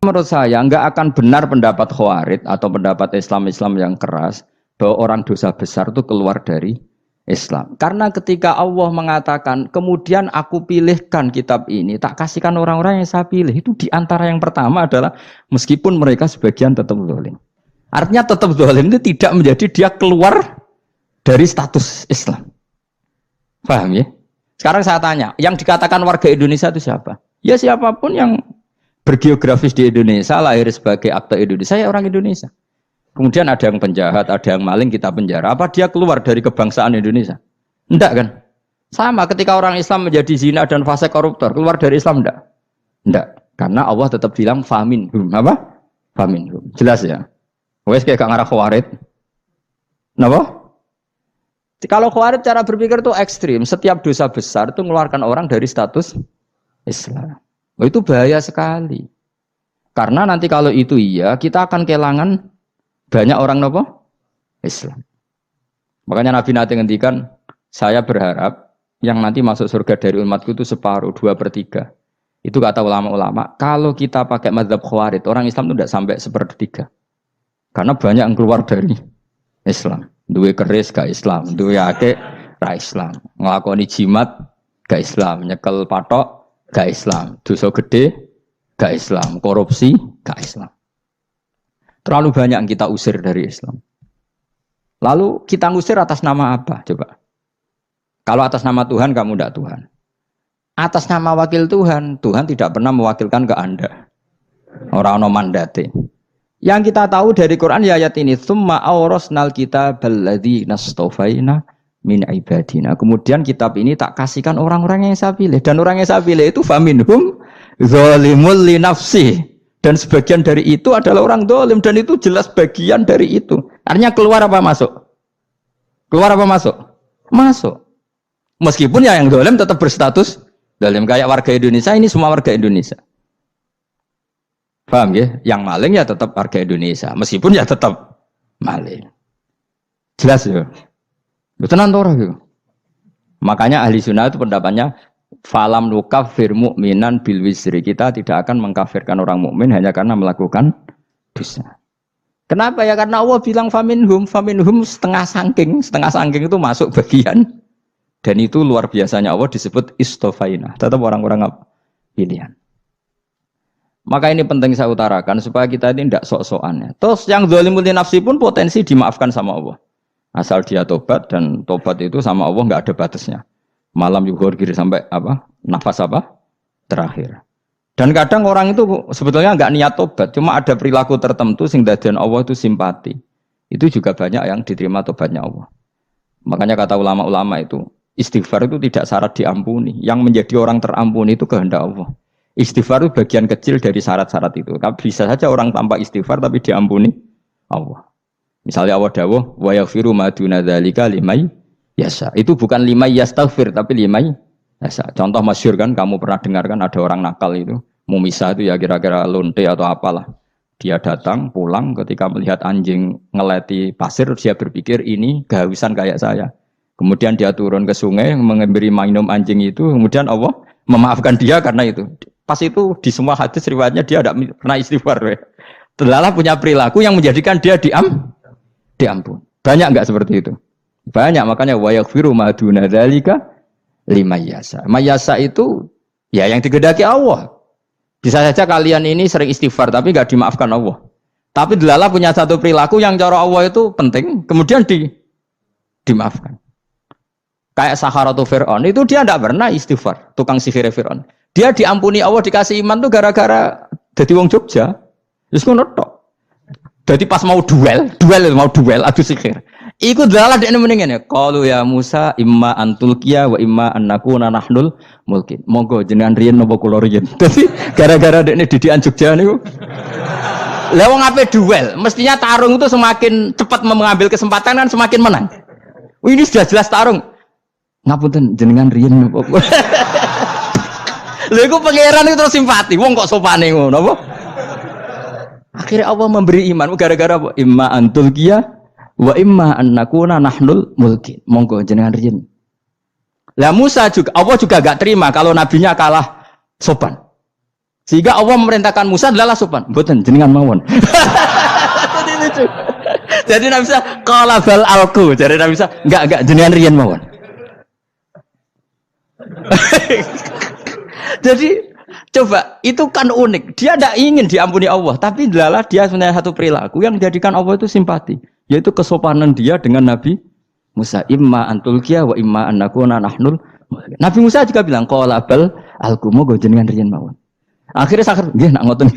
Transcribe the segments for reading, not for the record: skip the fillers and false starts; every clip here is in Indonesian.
Menurut saya nggak akan benar pendapat Khawarij atau pendapat Islam yang keras bahwa orang dosa besar itu keluar dari Islam. Karena ketika Allah mengatakan, kemudian aku pilihkan kitab ini, tak kasihkan orang-orang yang saya pilih, itu diantara yang pertama adalah meskipun mereka sebagian tetap zalim. Artinya tetap zalim itu tidak menjadi dia keluar dari status Islam. Paham ya? Sekarang saya tanya, yang dikatakan warga Indonesia itu siapa? Ya siapapun yang bergeografis di Indonesia, lahir sebagai akte Indonesia, saya orang Indonesia. Kemudian ada yang penjahat, ada yang maling, kita penjara. Apa dia keluar dari kebangsaan Indonesia? Enggak kan? Sama ketika orang Islam menjadi zina dan fase koruptor, keluar dari Islam enggak? Enggak. Karena Allah tetap bilang faminhum. Apa? Faminhum. Jelas ya? Wes kayak gak ngarah Khawarij. Kenapa? Kalau Khawarij cara berpikir itu ekstrim. Setiap dosa besar itu mengeluarkan orang dari status Islam. Oh, itu bahaya sekali. Karena nanti kalau itu iya, kita akan kehilangan banyak orang nopo Islam. Makanya Nabi nanti ngendikan, saya berharap yang nanti masuk surga dari umatku itu separuh, 2/3. Itu kata ulama-ulama. Kalau kita pakai mazhab Khawarij, orang Islam itu tidak sampai 1/3. Karena banyak yang keluar dari Islam. Duwe keris gak Islam, duwe akeh ra Islam. Nglakoni jimat gak Islam, nyekel patok gak Islam, dosa gede gak Islam, korupsi gak Islam. Terlalu banyak yang kita usir dari Islam. Lalu kita ngusir atas nama apa? Coba. Kalau atas nama Tuhan, kamu tidak Tuhan. Atas nama wakil Tuhan, Tuhan tidak pernah mewakilkan ke Anda. Orang-orang mandate. Yang kita tahu dari Quran ya ayat ini, tsumma awrasnal kitabal ladzina astafaina min ibadina. Kemudian kitab ini tak kasihkan orang-orang yang saya pilih, dan orang yang saya pilih itu faminhum zalimul li nafsi, dan sebagian dari itu adalah orang zalim, dan itu jelas bagian dari itu. Artinya keluar apa masuk? Keluar apa masuk? Masuk. Meskipun ya yang zalim tetap berstatus zalim, kayak warga Indonesia, ini semua warga Indonesia. Paham ya? Yang maling ya tetap warga Indonesia, meskipun ya tetap maling. Jelas ya? Tenan ora gitu. Makanya ahli sunnah itu pendapatnya falam nukafir mu'minan bil wisri. Kita tidak akan mengkafirkan orang mukmin hanya karena melakukan dosa. Kenapa ya? Karena Allah bilang faminhum setengah sangking itu masuk bagian, dan itu luar biasanya Allah disebut istofaina. Tetap orang-orang pilihan. Maka ini penting saya utarakan supaya kita ini tidak sok-sokan ya. Terus yang zalimul nafsi pun potensi dimaafkan sama Allah. Asal dia tobat, dan tobat itu sama Allah nggak ada batasnya. Malam yuhur kiri sampai apa? Nafas apa? Terakhir. Dan kadang orang itu sebetulnya nggak niat tobat, cuma ada perilaku tertentu sehingga dadian Allah itu simpati. Itu juga banyak yang diterima tobatnya Allah. Makanya kata ulama-ulama itu, istighfar itu tidak syarat diampuni. Yang menjadi orang terampuni itu kehendak Allah. Istighfar itu bagian kecil dari syarat-syarat itu. Bisa saja orang tanpa istighfar tapi diampuni Allah. Misalnya Allah dawuh wa yaghfiru ma duna dzalika limay yasha. Itu bukan limay yastaghfir tapi limay yasha. Contoh masyhur kan, kamu pernah dengar kan, ada orang nakal itu, mumisah itu ya kira-kira lonte atau apalah. Dia datang pulang ketika melihat anjing ngeleti pasir, dia berpikir ini kehausan kayak saya. Kemudian dia turun ke sungai memberi minum anjing itu, kemudian Allah memaafkan dia karena itu. Pas itu di semua hadis riwayatnya dia tidak pernah istighfar. Terlalu punya perilaku yang menjadikan dia diampun. Banyak enggak seperti itu? Banyak, makanya wa yaghfiru ma duna dzalika liman yasha. Mayasa itu ya yang digedaki Allah. Bisa saja kalian ini sering istighfar tapi enggak dimaafkan Allah. Tapi delala punya satu perilaku yang cara Allah itu penting, kemudian dimaafkan. Kayak Saharatu Fir'aun itu dia tidak pernah istighfar, tukang sihir Fir'aun. Dia diampuni Allah, dikasih iman tuh gara-gara jadi wong Jogja. Terus ngono tok. Jadi pas mau duel adu sihir. Iku dalah dekne mendingan ya. Qalu ya Musa imma antulqiya wa imma annakuna nahnul mulkin. Monggo jenengan riyen napa kula riyen. Dadi gara-gara dekne didikan Jogja niku. Lah wong ape duel, mestinya tarung itu semakin cepat mengambil kesempatan kan semakin menang. Ini sudah jelas tarung. Ngapunten jenengan riyen napa. Lha iku pangeran itu terus simpati. Wong kok sopane ngono apa? Akhirnya Allah memberi iman gara-gara apa? Imma antulqiya wa imma annakuna nahnul mulkin. Monggo jenengan riyen. Lah Musa juga Allah juga enggak terima kalau nabinya kalah sopan. Sehingga Allah memerintahkan Musa adalah sopan. Mboten jenengan mawon. Jadi lucu. Jadi Nabi Musa qala bal alqu. Jadi Nabi Musa enggak jenengan riyen mawon. Jadi coba itu kan unik. Dia tidak ingin diampuni Allah, tapi adalah dia sebenarnya satu perilaku yang menjadikan Allah itu simpati, yaitu kesopanan dia dengan Nabi Musa. Imma antulkiya wa imma annakuna nahnul. Nabi Musa juga bilang qala bal alqu moga jenengan riyen mawon. Akhirnya sakit, nggih nak ngoten.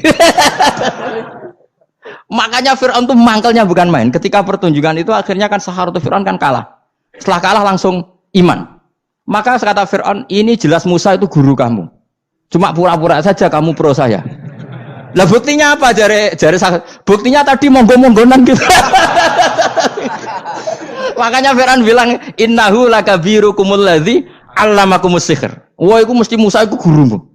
Makanya Fir'aun itu mangkelnya bukan main. Ketika pertunjukan itu akhirnya kan Saharatu Fir'aun kan kalah. Setelah kalah langsung iman. Maka kata Fir'aun, ini jelas Musa itu guru kamu. Cuma pura-pura saja kamu pro saya. Lah buktinya apa? Jare buktinya tadi monggo-monggonan gitu. Makanya Fir'aun bilang innahu lakabirukumul ladzi 'allamakumus sihr. Wah, itu mesti Musa itu gurumu.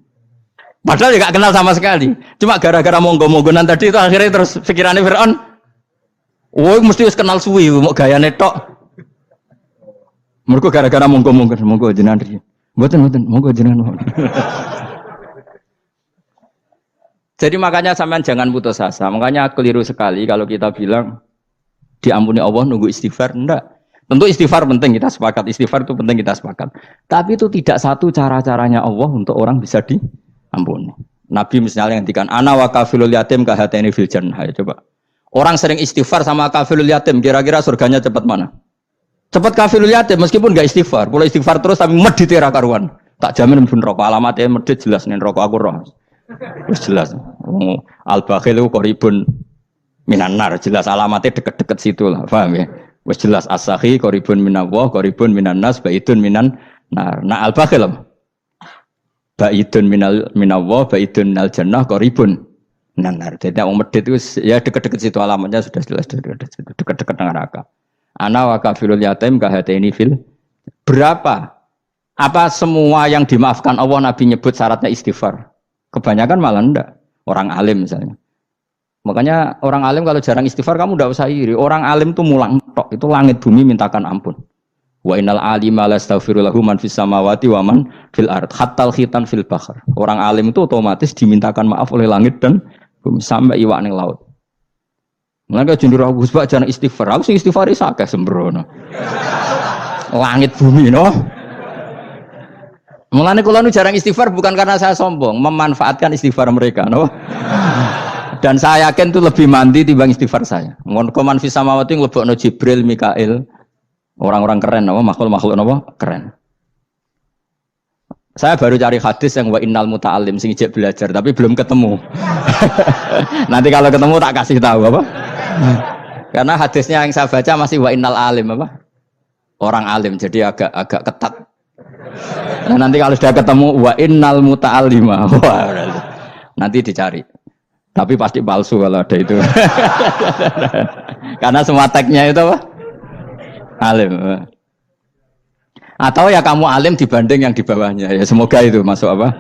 Padahal dia gak kenal sama sekali. Cuma gara-gara monggo-monggonan tadi itu akhirnya terus pikirannya Fir'aun. Wah, mesti harus kenal suwi, mau gayane tok. Mergo gara-gara monggo-monggon, monggo jenengan riyen. Mboten, monggo jenengan. Jadi makanya sampean jangan putus asa. Makanya keliru sekali kalau kita bilang diampuni Allah nunggu istighfar. Enggak. Tentu istighfar penting, kita sepakat. Istighfar itu penting, kita sepakat. Tapi itu tidak satu cara-caranya Allah untuk orang bisa diampuni. Nabi misalnya ngendikan ana wa kafilul yatim kahateni fil jannah. Coba. Orang sering istighfar sama kafilul yatim, kira-kira surganya cepat mana? Cepat kafilul yatim meskipun enggak istighfar. Kalau istighfar terus tapi medit ra karuan. Tak jamin pun rokok alamatnya medit jelas nih rokok aku roh. Wis jelas. Al-bakhil qaribun minan nar, jelas alamatnya deket-deket situ lah, paham ya? Wis jelas as-sakhi qaribun minallah, qaribun minan nas, baidun minan nar. Nah al-bakhil baidun minallah, baidun minal jannah, qaribun minan nar. Jadi wong medit itu ya deket-deket situ alamatnya sudah jelas deket-deket neraka. Ana wa kafilul yatim kahataini fil. Berapa? Apa semua yang dimaafkan Allah Nabi nyebut syaratnya istighfar? Kebanyakan malah enggak. Orang alim misalnya. Makanya orang alim kalau jarang istighfar kamu enggak usah iri. Orang alim tuh mulang tok, itu langit bumi mintakan ampun. Wa innal alima lastaghfiru lahu man fis samawati wa man fil ard hatta khitan fil bahr. Orang alim itu otomatis dimintakan maaf oleh langit dan bumi sampai iwak ning laut. Mulane jendur aku sebab jarang istighfar. Aku sing istighfar iki akeh sembrono. Langit bumi no. Mulane kula nu jarang istighfar bukan karena saya sombong, memanfaatkan istighfar mereka, no? Dan saya yakin itu lebih mandi timbang istighfar saya. Ngon koman fis samawati nglebokno Jibril, Mikail, orang-orang keren, no? Makhluk-makhluk no? Keren. Saya baru cari hadis yang wa innal muta'allim sing ijek belajar tapi belum ketemu. Nanti kalau ketemu tak kasih tahu apa? Karena hadisnya yang saya baca masih wa innal alim apa? Orang alim jadi agak ketat. Nah, nanti kalau sudah ketemu wa innal muta'allima. Wah, nanti dicari. Tapi pasti palsu kalau ada itu. Karena semua tagnya itu apa? Alim. Atau ya kamu alim dibanding yang di bawahnya. Ya semoga itu masuk apa?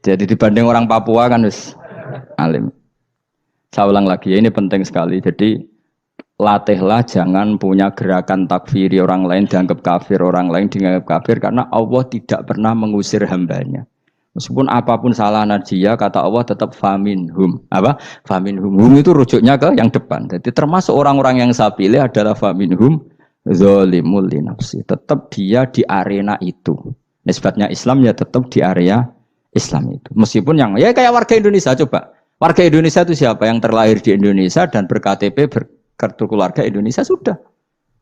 Jadi dibanding orang Papua kan harus alim. Saya ulang lagi, ini penting sekali. Jadi latihlah jangan punya gerakan takfiri orang lain dianggap kafir, orang lain dianggap kafir karena Allah tidak pernah mengusir hambanya. Meskipun apapun salah najiyah kata Allah tetap faminhum. Apa? Faminhum. Hum itu rujuknya ke yang depan. Jadi termasuk orang-orang yang saya pilih adalah faminhum zalimul li nafsi. Tetap dia di arena itu. Nisbatnya Islam ya tetap di area Islam itu. Meskipun yang ya kayak warga Indonesia coba. Warga Indonesia itu siapa yang terlahir di Indonesia dan ber-KTP kartu keluarga Indonesia sudah.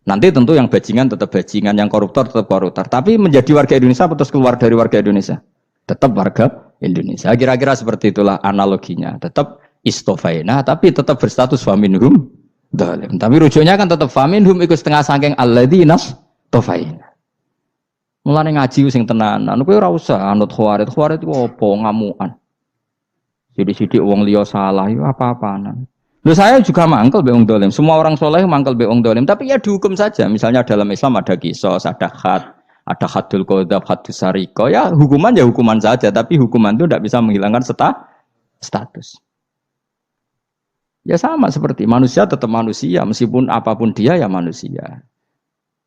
Nanti tentu yang bajingan tetap bajingan, yang koruptor tetap koruptor. Tapi menjadi warga Indonesia terus keluar dari warga Indonesia. Tetap warga Indonesia. Kira-kira seperti itulah analoginya. Tetap istofaina, tapi tetap berstatus faminhum dalim. Tapi rujuknya kan tetap faminhum ikut setengah sangking alladinas tofaina. Mulane ngaji sing tenanan. Kowe ora usah anut khawarit. Khawarit itu apa ngamukan. Sidik-sidik wong liya salah itu apa-apaan. Loh saya juga mangkel be wong dolim. Semua orang soleh mangkel be wong dolim. Tapi ya dihukum saja. Misalnya dalam Islam ada kisos, ada had, ada hadul qadzaf, hadus sariko. Ya hukuman saja. Tapi hukuman itu tidak bisa menghilangkan status. Ya sama seperti manusia tetap manusia. Meskipun apapun dia ya manusia.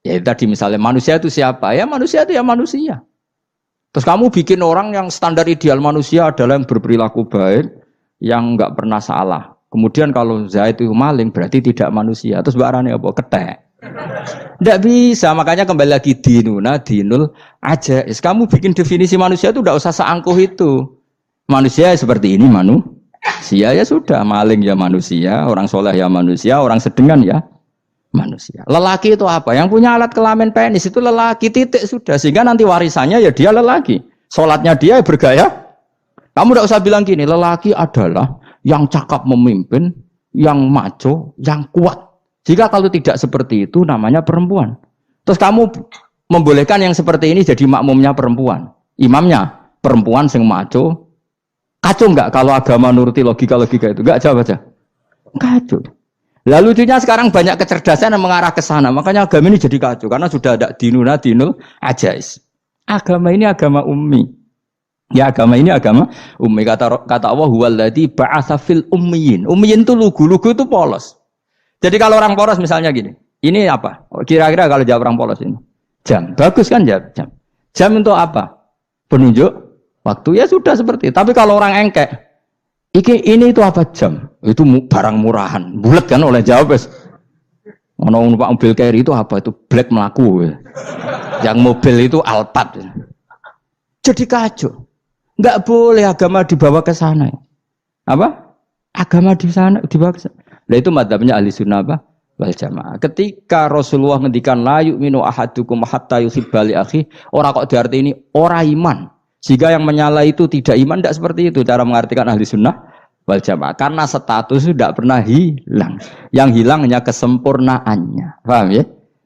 Ya tadi misalnya manusia itu siapa? Ya manusia itu ya manusia. Terus kamu bikin orang yang standar ideal manusia adalah yang berperilaku baik, yang nggak pernah salah. Kemudian kalau Zaid itu maling berarti tidak manusia. Terus Mbak Rani apa? Ketek. Tidak bisa, makanya kembali lagi dinul aja. Kamu bikin definisi manusia itu tidak usah seangkuh itu. Manusia seperti ini manusia ya sudah, maling ya manusia, orang soleh ya manusia, orang sedengan ya manusia. Lelaki itu apa? Yang punya alat kelamin penis itu lelaki, titik sudah. Sehingga nanti warisannya ya dia lelaki. Sholatnya dia bergaya. Kamu tidak usah bilang gini, lelaki adalah yang cakap memimpin, yang maco, yang kuat. Jika kalau tidak seperti itu namanya perempuan. Terus kamu membolehkan yang seperti ini jadi makmumnya perempuan. Imamnya perempuan sing maco. Kacau enggak kalau agama nuruti logika-logika itu? Enggak, jawab aja. Kacau. Lalu lucunya sekarang banyak kecerdasan yang mengarah ke sana. Makanya agama ini jadi kacau. Karena sudah ada dinul ajais. Agama ini agama ummi. Ya agama ini agama ummi. Kata Allah, huwaladzi ba'atsa fil ummiyin. Ummiyin itu lugu itu polos. Jadi kalau orang polos misalnya gini. Ini apa? Kira-kira kalau jawab orang polos ini. Jam. Bagus kan jam? Jam untuk apa? Penunjuk waktu. Ya sudah seperti itu. Tapi kalau orang engkek. Ini itu apa jam? Itu barang murahan. Bulat kan oleh jawab. Ono numpak mobil carry itu apa? Itu black melaku. Yang mobil itu Alphard. Jadi kacau. Enggak boleh agama dibawa ke sana. Apa? Agama di sana dibawa ke sana. Nah itu madzhabnya ahli sunnah apa? Wal jamaah. Ketika Rasulullah ngendikan la yu'minu ahadukum hatta yuhibba li akhi, ora kok diarti ini ora iman. Jika yang menyala itu tidak iman, tidak seperti itu cara mengartikan ahli sunnah wal jamaah. Karena status itu tidak pernah hilang. Yang hilang hanya kesempurnaannya. Paham ya?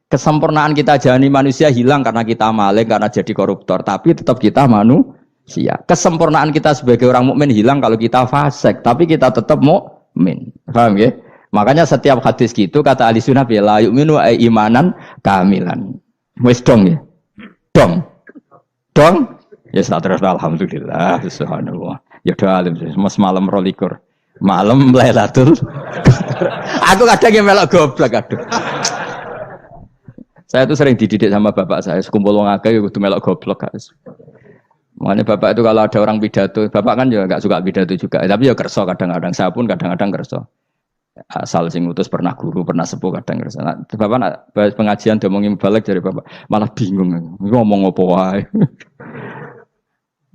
Kesempurnaan kita jadi manusia hilang karena kita maling, karena jadi koruptor. Tapi tetap kita manusia. Kesempurnaan kita sebagai orang mukmin hilang kalau kita fasik. Tapi kita tetap mukmin. Paham ya? Makanya setiap hadis gitu kata ahli sunnah la yu'minu imanan kamilan. Wis dong ya? Dong? Ya terus alhamdulillah, subhanallah. Ya doa alim mas malam rolikur. Malam Lailatul. Aku kadang yang melok goblok aduh. Saya tuh sering dididik sama bapak saya, sekumpul wong akeh kudu melok goblok guys. Makanya bapak itu kalau ada orang pidato, bapak kan juga enggak suka pidato juga, tapi ya kerso kadang-kadang, saya pun kadang-kadang kerso. Asal sing utus pernah guru, pernah sepuh kadang kerso. Nah, bapak nak pengajian diomongin balik dari bapak, malah bingung. Ngomong apa wae.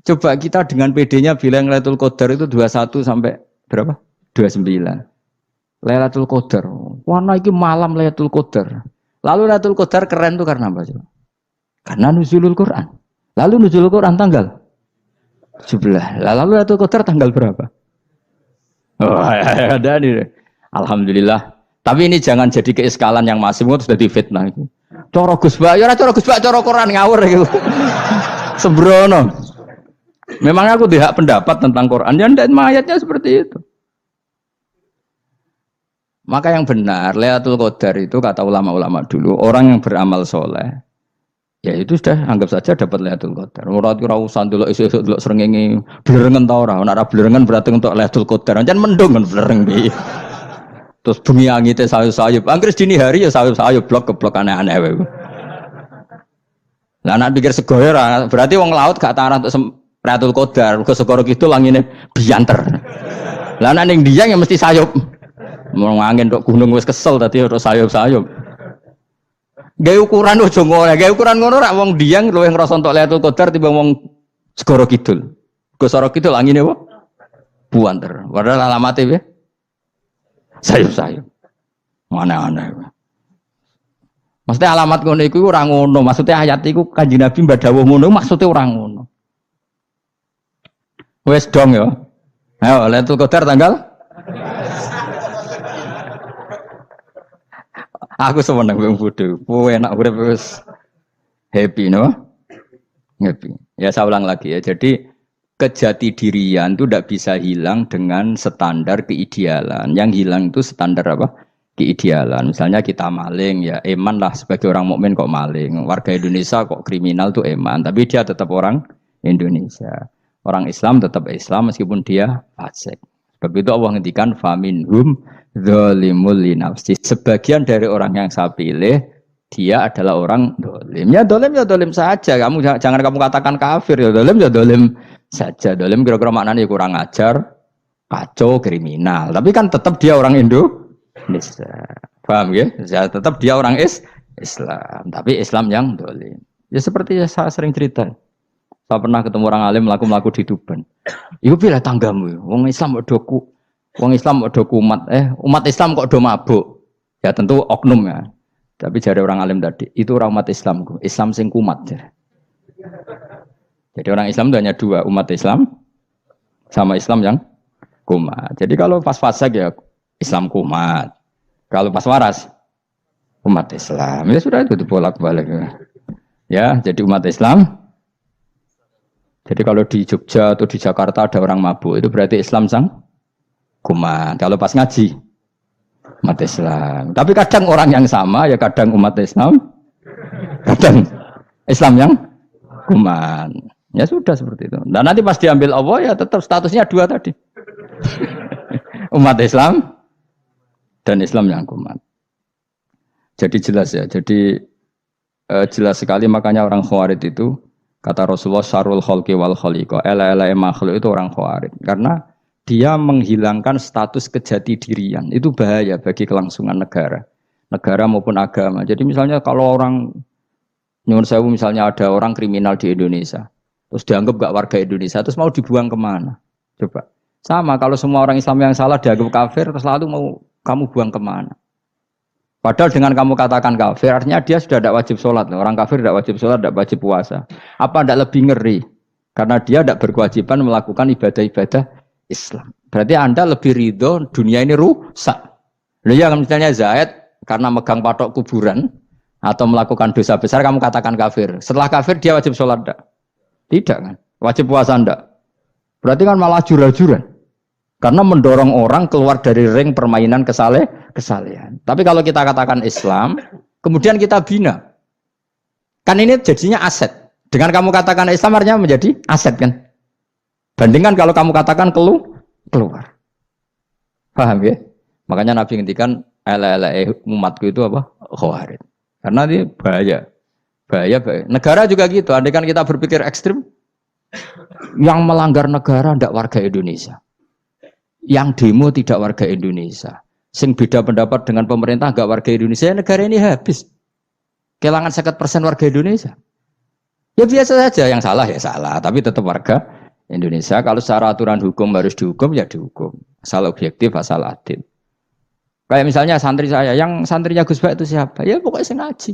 Coba kita dengan PD-nya bilang Lailatul Qadar itu 21 sampai berapa? 29. Lailatul Qadar. Warna iki malam Lailatul Qadar. Lalu Lailatul Qadar keren tuh karena apa coba? Karena nuzulul Quran. Lalu nuzulul Quran tanggal 17. Lalu Lailatul Qadar tanggal berapa? Oh, ada nih. Alhamdulillah. Tapi ini jangan jadi keiskalan yang masih sudah difitnah itu. Coro Gus Bak, ya ora coro Gus Bak, coro Quran ngawur gitu. Sembrono. Memang aku tidak pendapat tentang Quran, dan ayatnya seperti itu. Maka yang benar, Lailatul Qadar itu kata ulama-ulama dulu, orang yang beramal soleh, ya itu sudah anggap saja dapat Lailatul Qadar. Ora usah ndelok esuk-esuk ndelok srengenge blerengen ta ora. Nek ora blerengen berarti untuk Lailatul Qadar. Jan mendung kan blereng iki. Terus bengi angite sayup-sayup. Anggere dini hari ya sayup-sayup blok aneh-aneh wae. Lah nek pikir sego ora, berarti wong laut gak tarah untuk Lailatul Qadar, ke segoro kidul langine bianter. Lah nek ning Dieng ya mesti sayup. Mau angin tok gunung wis kesel tadi tok sayup-sayup. Gawe ukuran ojo ngono, gawe ukuran ngono rak wong Dieng luwih ngrasa entuk Lailatul Qadar timbang wong segoro kidul. Ke segoro kidul angine apa? Buanter. Padahal alamate piye? Sayup-sayup. Mana-mana. Maksudnya alamat ngono iku ora ngono, maksudnya ayat iku Kanjeng Nabi mbadhawuh ngono, maksudnya ora ngono. Wes dong ya. Ayo Lailatul Qadar tanggal. Aku seneng wong bodho. Kowe enak urip wis happy no? Happy. Ya saya ulang lagi ya. Jadi kejati dirian itu tidak bisa hilang dengan standar keidealan. Yang hilang itu standar apa? Keidealan. Misalnya kita maling ya eman lah sebagai orang mukmin kok maling. Warga Indonesia kok kriminal tuh eman, tapi dia tetap orang Indonesia. Orang Islam tetap Islam meskipun dia fasik. Sebab itu Allah ngendikan faminhum zalimul li nafsi. Sebagian dari orang yang saya pilih dia adalah orang dolim. Ya dolim saja. Kamu jangan kamu katakan kafir ya dolim saja. Dolim kira-kira maknanya kurang ajar, kacau, kriminal. Tapi kan tetap dia orang Indonesia. Paham ya? Ya tetap dia orang Islam. Tapi Islam yang dolim. Ya seperti saya sering cerita. Saya pernah ketemu orang alim melaku di Tuban. Iku pilih tanggamu. Wong Islam kok kumat. Umat Islam kok do mabuk. Ya tentu oknum ya. Tapi jari orang alim tadi, itu orang umat Islam. Islam sing kumat. Jadi orang Islam itu hanya dua, umat Islam sama Islam yang kumat. Jadi kalau pas fasik ya Islam kumat. Kalau pas waras umat Islam. Ya sudah itu bolak-balik. Ya, jadi umat Islam. Jadi kalau di Jogja atau di Jakarta ada orang mabuk, itu berarti Islam sang kumat. Kalau pas ngaji umat Islam. Tapi kadang orang yang sama ya kadang umat Islam, kadang Islam yang kuman. Ya sudah seperti itu. Dan nanti pas diambil Allah ya tetap statusnya dua tadi. Umat Islam dan Islam yang kuman. Jadi jelas ya. Jadi jelas sekali makanya orang Khawarij itu kata Rasulullah syarrul khalqi wal khaliqa. Ela makhluk itu orang Khawarij. Karena dia menghilangkan status kejati dirian. Itu bahaya bagi kelangsungan negara maupun agama. Jadi misalnya kalau orang nyuwun sewu misalnya ada orang kriminal di Indonesia, terus dianggap gak warga Indonesia, terus mau dibuang kemana? Coba. Sama kalau semua orang Islam yang salah dianggap kafir, terus lalu mau kamu buang kemana? Padahal dengan kamu katakan kafir, artinya dia sudah tidak wajib sholat. Orang kafir tidak wajib sholat, tidak wajib puasa. Apa tidak lebih ngeri? Karena dia tidak berkewajiban melakukan ibadah-ibadah Islam. Berarti Anda lebih ridho dunia ini rusak. Loh ya misalnya Zaid karena megang patok kuburan atau melakukan dosa besar kamu katakan kafir. Setelah kafir dia wajib sholat enggak? Tidak kan? Wajib puasa enggak? Berarti kan malah jura-juran. Karena mendorong orang keluar dari ring permainan kesalehan. Tapi kalau kita katakan Islam, kemudian kita bina. Kan ini jadinya aset. Dengan kamu katakan Islam artinya menjadi aset kan? Bandingkan kalau kamu katakan keluar. Paham ya? Makanya Nabi ngendikan umatku itu apa? Khawarij. Karena ini bahaya. Bahaya. Negara juga gitu. Andai kan kita berpikir ekstrim, yang melanggar negara tidak warga Indonesia. Yang demo tidak warga Indonesia. Sing beda pendapat dengan pemerintah enggak warga Indonesia, negara ini habis. Kehilangan 50% warga Indonesia. Ya biasa saja, yang salah ya salah, tapi tetap warga Indonesia. Kalau secara aturan hukum harus dihukum, ya dihukum. Asal objektif, asal adil. Kayak misalnya santri saya, yang santrinya Gus Bak itu siapa? Ya pokoknya sing ngaji.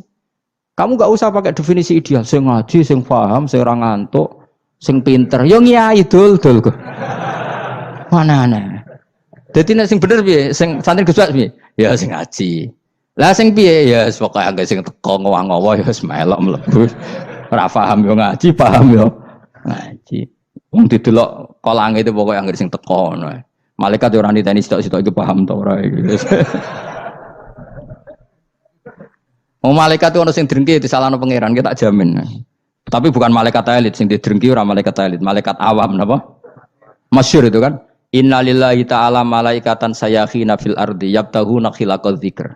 Kamu gak usah pakai definisi ideal. Sing ngaji, sing paham, sing ora ngantuk, sing pinter. Yo ngiyai dul kok. Mana. Jadi nek sing bener piye? Sing santri Gus Bak piye? Ya sing ngaji. Lah sing piye? Ya pokoke anggere sing teko ngowah-ngowah ya wis melok mlebu. Ora paham yo ngaji, paham yo ngaji. Wong didelok kolange itu pokoke anggere sing teko ngono. Malaikat yo ora niteni sitok-sitok iki paham ta ora iki. Malaikat itu ono sing drengki disalahno pangeran, kita tak jamin. Tapi bukan malaikat elit sing didrengki ora malaikat elit, malaikat awam napa? Masyhur itu kan. Innalillahi ta'ala malaikatan sayakhina fil ardi yabtaghuna khilaqadz dzikr.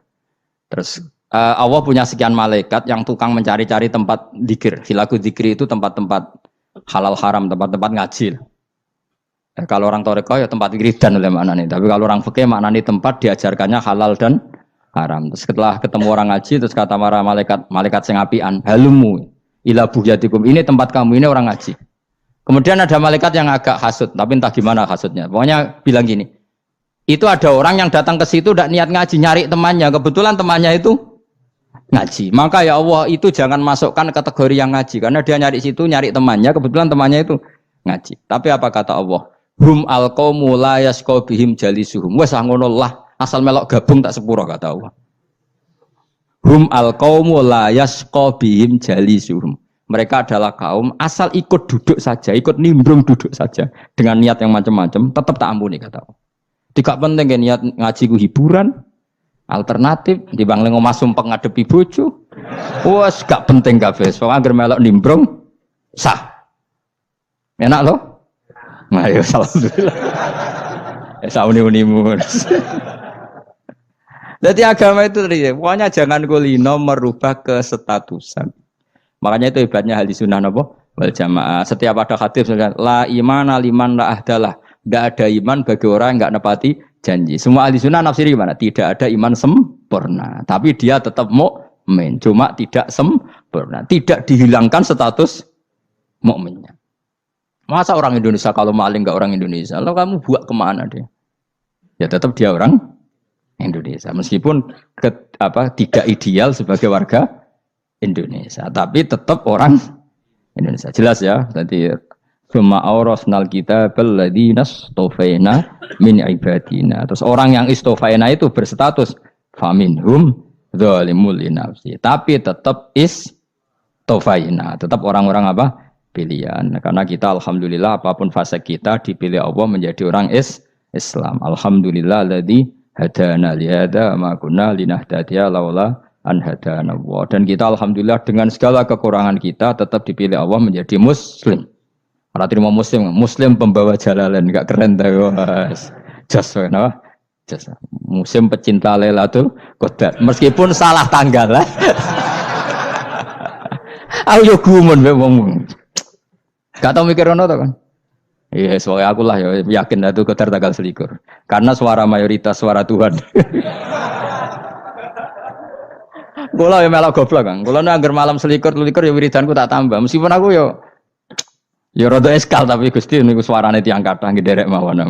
Terus Allah punya sekian malaikat yang tukang mencari-cari tempat dzikir. Khilaqadz dzikri itu tempat-tempat halal haram, tempat-tempat ngaji. Kalau orang toreko ya tempat wiridan oleh maknanya. Tapi kalau orang fikih maknanya tempat diajarkannya halal dan haram. Terus setelah ketemu orang ngaji, terus kata para malaikat sing apian, halumu ila buhyatikum. Ini tempat kamu, ini orang ngaji. Kemudian ada malaikat yang agak hasud, tapi entah gimana hasudnya. Pokoknya bilang gini, itu ada orang yang datang ke situ tidak niat ngaji, nyari temannya. Kebetulan temannya itu ngaji. Maka ya Allah itu jangan masukkan kategori yang ngaji, karena dia nyari situ nyari temannya. Kebetulan temannya itu ngaji. Tapi apa kata Allah? Hum alqaumu la yasqa bihim jalisuhum. Wes ngono lah, asal melok gabung tak sepuro kata Allah. Hum alqaumu la yasqa bihim jalisuhum. Mereka adalah kaum asal ikut duduk saja, ikut nimbrung duduk saja dengan niat yang macam-macam, tetap tak ampuni kata Allah. Tidak penting kan niat ngaji ku hiburan, alternatif, dibanding ngomong sumpah ngadepi bojo. Wes gak penting kabeh. Wong anggere melok nimbrung sah. Enak loh? Nah, ya alhamdulillah. Sauni-unimu. Jadi agama itu tadi, pokoknya jangan kulino merubah kesestatusan. Makanya itu hebatnya ahli sunnah apa? Wal jamaah. Setiap ada hadis la imana liman la ahdalah. Tidak ada iman bagi orang yang enggak nepati janji. Semua ahli sunnah nafsiri gimana? Tidak ada iman sempurna. Tapi dia tetap mukmin. Cuma tidak sempurna. Tidak dihilangkan status mukminnya. Masa orang Indonesia kalau maling enggak orang Indonesia? Lalu kamu buat kemana dia? Ya tetap dia orang Indonesia. Meskipun tidak ideal sebagai warga Indonesia, tapi tetap orang Indonesia. Jelas ya. Tadi summa aurasnal kitabal ladzina istofaina min ibadina. Terus orang yang istofaina itu berstatus faminhum zalimul linafsi. Tapi tetap istofaina, tetap orang-orang apa? Pilihan. Karena kita alhamdulillah apapun fase kita dipilih Allah menjadi orang Islam. Alhamdulillah alladzi hadana li hada ma kunna linahtadiya laula an hadana Allah. Dan kita alhamdulillah dengan segala kekurangan kita tetap dipilih Allah menjadi muslim. Ora terima muslim pembawa jalalan, enggak keren ta, Mas. Jas napa? Jas. Muslim pecinta Lailatul Qadar. Meskipun salah tanggal lah. Aku yo gumun mbek wong. Gak tau mikir ono to kan. Iya, soalnya aku lah ya yakin itu Qadar tanggal 21. Karena suara mayoritas suara Tuhan. Kula ya melok goblok kan. Kula nek anggar malam 21 ya wiridanku tak tambah. Meskipun aku ya rada eskal tapi Gusti niku suarane tiyang kathah nggih derek mawon.